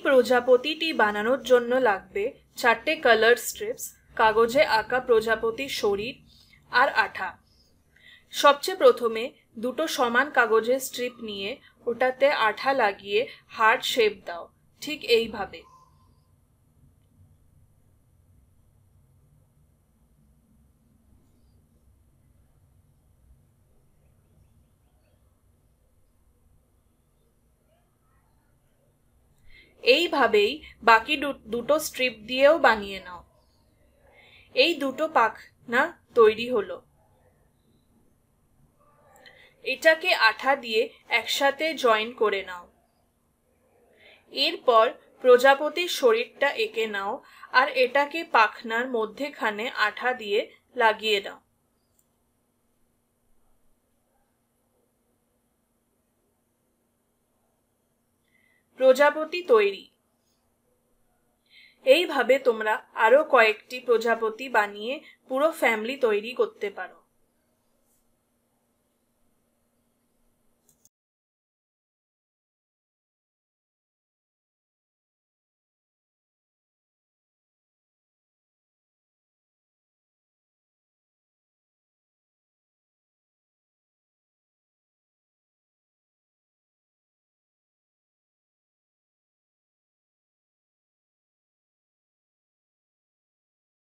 প্রজাপতিটি বানানোর জন্য লাগবে 4টে কালার স্ট্রিপস, কাগজে আঁকা প্রজাপতির শরীর আর আঠা। সবচেয়ে প্রথমে দুটো সমান কাগজের স্ট্রিপ নিয়ে ওটাতে আঠা লাগিয়ে হার্ট শেপ দাও, ঠিক এইভাবে। এইভাবেই বাকি দুটো স্ট্রিপ দিয়েও বানিয়ে নাও। এই দুটো পাখনা তৈরি হলো। এটাকে আঠা দিয়ে একসাথে জয়েন করে নাও। এরপর প্রজাপতির শরীরটা এঁকে নাও আর এটাকে পাখনার মধ্যেখানে আঠা দিয়ে লাগিয়ে দাও। প্রজাপতি তৈরি। এইভাবে তোমরা আরো কয়েকটি প্রজাপতি বানিয়ে পুরো ফ্যামিলি তৈরি করতে পারো।